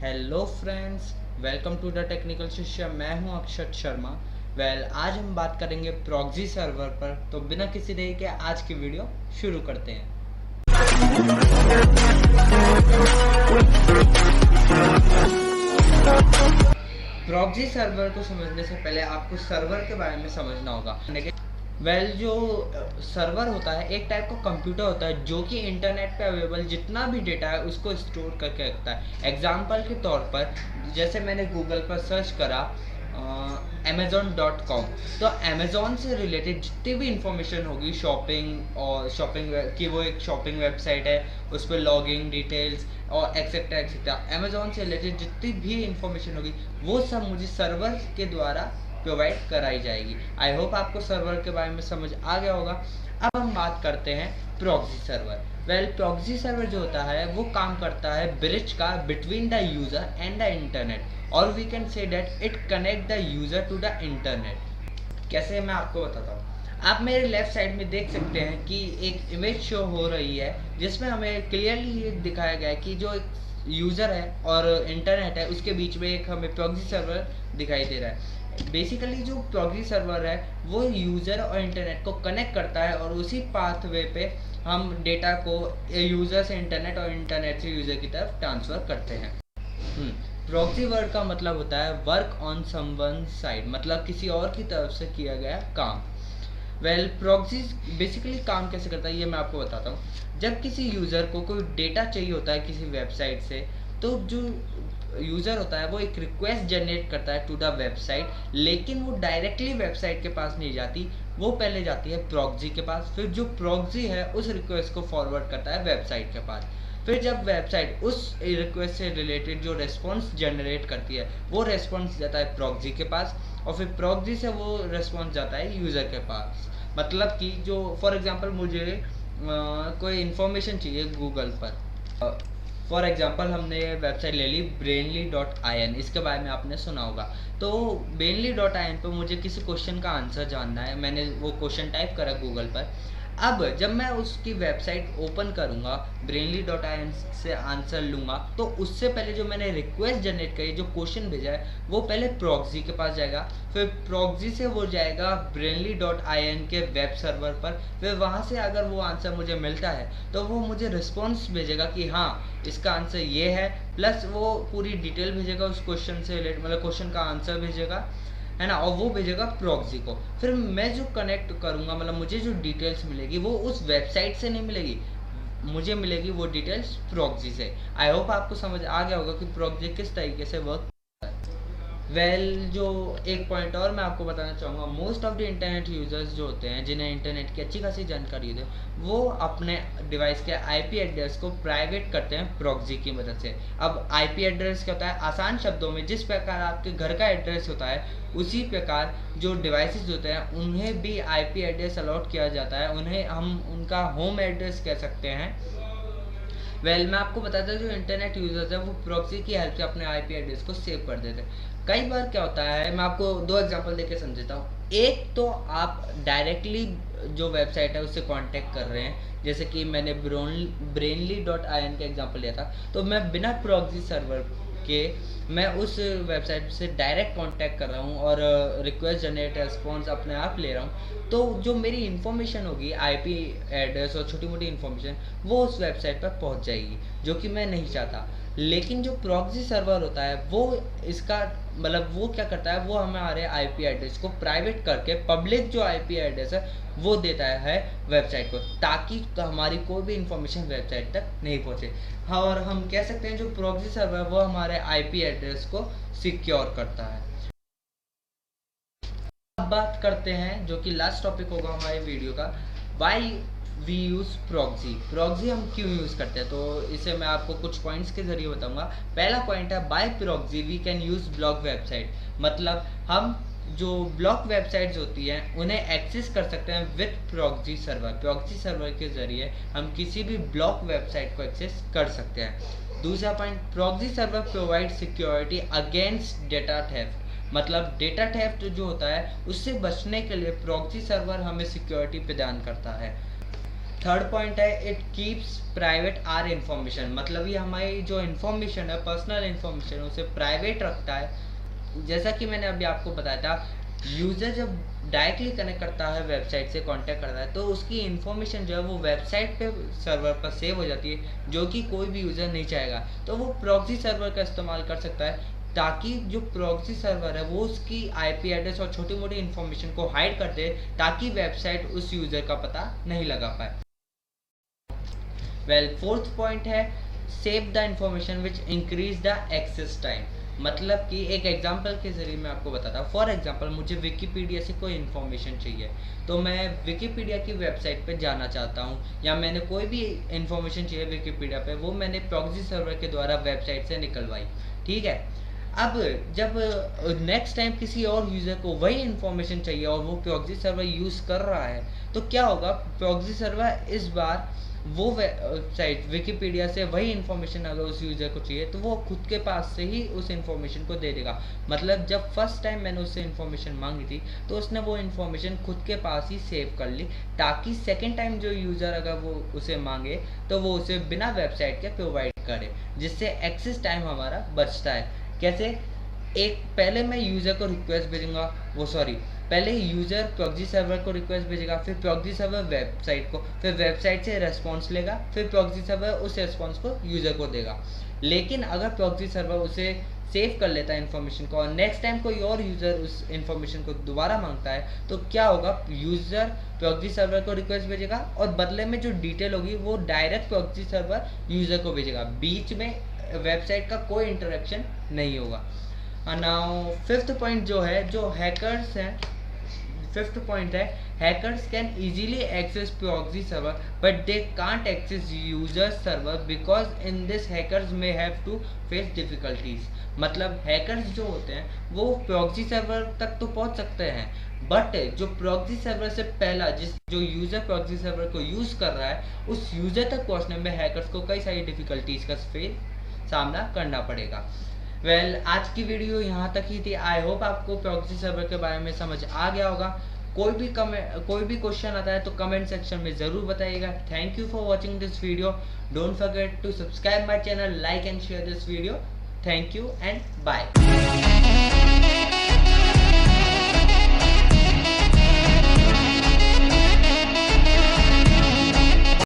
Hello friends, welcome to the technical Shishya. मैं हूं अक्षत शर्मा। आज हम बात करेंगे प्रॉक्सी सर्वर पर। तो बिना किसी देरी के आज की वीडियो शुरू करते हैं। प्रॉक्सी सर्वर को समझने से पहले आपको सर्वर के बारे में समझना होगा। जो सर्वर होता है एक टाइप का कंप्यूटर होता है जो कि इंटरनेट पे अवेलेबल जितना भी डेटा है उसको स्टोर करके रखता है। एग्जाम्पल के तौर पर जैसे मैंने गूगल पर सर्च करा Amazon.com, तो अमेजोन से रिलेटेड जितनी भी इंफॉर्मेशन होगी शॉपिंग की, वो एक शॉपिंग वेबसाइट है, उस पर लॉगिंग डिटेल्स और एक्सेट्रा एक्सेट्रा, अमेजोन से रिलेटेड जितनी भी इंफॉर्मेशन होगी वो सब मुझे सर्वर के द्वारा प्रोवाइड कराई जाएगी। आई होप आपको सर्वर के बारे में समझ आ गया होगा। अब हम बात करते हैं प्रॉक्सी सर्वर। प्रॉक्सी सर्वर जो होता है वो काम करता है ब्रिज का between the user and the internet, और we can say that it connect the user to the internet. कैसे, मैं आपको बताता हूँ। आप मेरे लेफ्ट साइड में देख सकते हैं कि एक इमेज शो हो रही है जिसमें हमें क्लियरली ये दिखाया गया है कि जो एक यूजर है और इंटरनेट है उसके बीच में एक हमें प्रॉक्सी सर्वर दिखाई दे रहा है। बेसिकली जो प्रॉक्सी सर्वर है वो यूज़र और इंटरनेट को कनेक्ट करता है और उसी पाथवे पे हम डेटा को यूज़र से इंटरनेट और इंटरनेट से यूज़र की तरफ ट्रांसफ़र करते हैं। प्रॉक्सी वर्ड का मतलब होता है वर्क ऑन समवन साइड, मतलब किसी और की तरफ से किया गया काम। प्रॉक्सी बेसिकली काम कैसे करता है ये मैं आपको बताता हूँ। जब किसी यूज़र को कोई डेटा चाहिए होता है किसी वेबसाइट से, तो जो यूज़र होता है वो एक रिक्वेस्ट जनरेट करता है टू द वेबसाइट, लेकिन वो डायरेक्टली वेबसाइट के पास नहीं जाती, वो पहले जाती है प्रॉक्सी के पास। फिर जो प्रॉक्सी है उस रिक्वेस्ट को फॉरवर्ड करता है वेबसाइट के पास। फिर जब वेबसाइट उस रिक्वेस्ट से रिलेटेड जो रेस्पॉन्स जनरेट करती है वो रेस्पॉन्स जाता है प्रॉक्सी के पास, और फिर प्रॉक्सी से वो रेस्पॉन्स जाता है यूज़र के पास। मतलब कि जो फॉर एग्जांपल मुझे कोई इन्फॉर्मेशन चाहिए गूगल पर, फॉर एग्जांपल हमने वेबसाइट ले ली brainly.in, इसके बारे में आपने सुना होगा। तो brainly.in पर मुझे किसी क्वेश्चन का आंसर जानना है, मैंने वो क्वेश्चन टाइप करा गूगल पर। अब जब मैं उसकी वेबसाइट ओपन करूंगा, brainly.in से आंसर लूंगा, तो उससे पहले जो मैंने रिक्वेस्ट जनरेट करी, जो क्वेश्चन भेजा है, वो पहले प्रॉक्सी के पास जाएगा। फिर प्रॉक्सी से वो जाएगा brainly.in के वेब सर्वर पर। फिर वहाँ से अगर वो आंसर मुझे मिलता है तो वो मुझे रिस्पॉन्स भेजेगा कि हाँ इसका आंसर ये है, प्लस वो पूरी डिटेल भेजेगा उस क्वेश्चन से रिलेटेड, मतलब क्वेश्चन का आंसर भेजेगा, है ना, और वो भेजेगा प्रॉक्सी को। फिर मैं जो कनेक्ट करूंगा, मतलब मुझे जो डिटेल्स मिलेगी वो उस वेबसाइट से नहीं मिलेगी, मुझे मिलेगी वो डिटेल्स प्रॉक्सी से। आई होप आपको समझ आ गया होगा कि प्रॉक्सी किस तरीके से वर्क। जो एक पॉइंट और मैं आपको बताना चाहूँगा, most of the internet users जो होते हैं जिन्हें इंटरनेट की अच्छी खासी जानकारी होती है, वो अपने डिवाइस के आईपी एड्रेस को प्राइवेट करते हैं प्रॉक्सी की मदद से। अब आईपी एड्रेस क्या होता है? आसान शब्दों में, जिस प्रकार आपके घर का एड्रेस होता है उसी प्रकार जो डिवाइसेस होते हैं उन्हें भी आईपी एड्रेस अलॉट किया जाता है, उन्हें हम उनका होम एड्रेस कह सकते हैं। मैं आपको बताता हूँ, जो इंटरनेट यूजर्स है वो प्रॉक्सी की हेल्प से अपने आईपी एड्रेस को सेव कर देते हैं। कई बार क्या होता है, मैं आपको दो एग्जांपल देके समझाता हूँ। एक तो आप डायरेक्टली जो वेबसाइट है उससे कांटेक्ट कर रहे हैं, जैसे कि मैंने brainly.in का एग्जांपल लिया था, तो मैं बिना प्रॉक्सी सर्वर के मैं उस वेबसाइट से डायरेक्ट कांटेक्ट कर रहा हूँ और रिक्वेस्ट जनरेट रिस्पॉन्स अपने आप ले रहा हूँ। तो जो मेरी इन्फॉर्मेशन होगी, आईपी एड्रेस और छोटी मोटी इन्फॉर्मेशन, वो उस वेबसाइट पर पहुँच जाएगी, जो कि मैं नहीं चाहता। लेकिन जो प्रॉक्सी सर्वर होता है वो इसका मतलब वो क्या करता है, वो हमारे आईपी एड्रेस को प्राइवेट करके पब्लिक जो आईपी एड्रेस है वो देता है वेबसाइट को, ताकि तो हमारी कोई भी इंफॉर्मेशन वेबसाइट तक नहीं पहुंचे। हाँ, और हम कह सकते हैं जो प्रॉक्सी सर्वर है वो हमारे आईपी एड्रेस को सिक्योर करता है। अब बात करते हैं जो कि लास्ट टॉपिक होगा हमारे वीडियो का, why we use proxy. Proxy हम क्यों यूज़ करते हैं, तो इसे मैं आपको कुछ पॉइंट्स के जरिए बताऊंगा। पहला पॉइंट है, by proxy we can use block website, मतलब हम जो ब्लॉक वेबसाइट्स होती हैं उन्हें एक्सेस कर सकते हैं with proxy server. Proxy server के जरिए हम किसी भी ब्लॉक वेबसाइट को एक्सेस कर सकते हैं। दूसरा point, proxy server provide security against data theft, मतलब डेटा थेफ्ट जो होता है उससे बचने के लिए प्रॉक्सी सर्वर हमें सिक्योरिटी प्रदान करता है। थर्ड पॉइंट है it keeps private our information, मतलब ये हमारी जो इन्फॉर्मेशन है, पर्सनल इन्फॉर्मेशन, उसे प्राइवेट रखता है। जैसा कि मैंने अभी आपको बताया था, यूज़र जब डायरेक्टली कनेक्ट करता है, वेबसाइट से कांटेक्ट करता है, तो उसकी इन्फॉर्मेशन जो है वो वेबसाइट पे सर्वर पर सेव हो जाती है, जो कि कोई भी यूज़र नहीं चाहेगा। तो वो प्रॉक्सी सर्वर का इस्तेमाल कर सकता है, ताकि जो प्रॉक्सी सर्वर है वो उसकी आईपी एड्रेस और छोटी मोटी इन्फॉर्मेशन को हाइड कर दे, ताकि वेबसाइट उस यूज़र का पता नहीं लगा पाए। वेल, फोर्थ पॉइंट है save the information which increase the access time. मतलब कि एक एग्जांपल के जरिए मैं आपको बताता हूँ। फॉर एग्जांपल, मुझे विकीपीडिया से कोई इन्फॉर्मेशन चाहिए, तो मैं विकीपीडिया की वेबसाइट पे जाना चाहता हूँ, या मैंने कोई भी इन्फॉर्मेशन चाहिए विकीपीडिया पे, वो मैंने प्रॉक्सी सर्वर के द्वारा वेबसाइट से निकलवाई, ठीक है। अब जब नेक्स्ट टाइम किसी और यूज़र को वही इन्फॉर्मेशन चाहिए और वो प्रॉक्सी सर्वर यूज़ कर रहा है, तो क्या होगा, प्रॉक्सी सर्वर इस बार वो वेबसाइट विकीपीडिया से वही इन्फॉर्मेशन अगर उस यूज़र को चाहिए, तो वो खुद के पास से ही उस इन्फॉर्मेशन को दे देगा। मतलब जब फर्स्ट टाइम मैंने उससे इन्फॉर्मेशन मांगी थी, तो उसने वो इन्फॉर्मेशन खुद के पास ही सेव कर ली, ताकि सेकेंड टाइम जो यूज़र अगर वो उसे मांगे, तो वो उसे बिना वेबसाइट के प्रोवाइड करे, जिससे एक्सेस टाइम हमारा बचता है। कैसे? एक पहले मैं यूज़र को रिक्वेस्ट भेजूंगा, पहले यूज़र प्रॉक्सी सर्वर को रिक्वेस्ट भेजेगा, फिर प्रॉक्सी सर्वर वेबसाइट को, फिर वेबसाइट से रेस्पॉन्स लेगा, फिर प्रॉक्सी सर्वर उस रेस्पॉन्स को यूज़र को देगा। लेकिन अगर प्रॉक्सी सर्वर उसे सेव कर लेता है इन्फॉर्मेशन को, और नेक्स्ट टाइम कोई और यूज़र उस इन्फॉर्मेशन को दोबारा मांगता है, तो क्या होगा, यूज़र प्रॉक्सी सर्वर को रिक्वेस्ट भेजेगा और बदले में जो डिटेल होगी वो डायरेक्ट प्रॉक्सी सर्वर यूज़र को भेजेगा, बीच में वेबसाइट का कोई इंटरेक्शन नहीं होगा। नाउ फिफ्थ पॉइंट जो है, जो हैकर्स हैं, फिफ्थ पॉइंट है hackers can easily access proxy server but they can't access user server because in this hackers में हैव टू फेस डिफिकल्टीज। मतलब हैकर्स जो होते हैं वो प्रॉक्सी सर्वर तक तो पहुंच सकते हैं, बट जो प्रॉक्सी सर्वर से पहला जो यूजर प्रॉक्सी सर्वर को यूज कर रहा है, उस यूजर तक पहुंचने में हैकर्स को कई सारी डिफिकल्टीज का सामना करना पड़ेगा। वेल, आज की वीडियो यहाँ तक ही थी। आई होप आपको प्रॉक्सी सर्वर के बारे में समझ आ गया होगा। कोई भी क्वेश्चन आता है तो कमेंट सेक्शन में ज़रूर बताइएगा। Thank you for watching this video. Don't forget to subscribe my channel, like and share this video. Thank you and bye.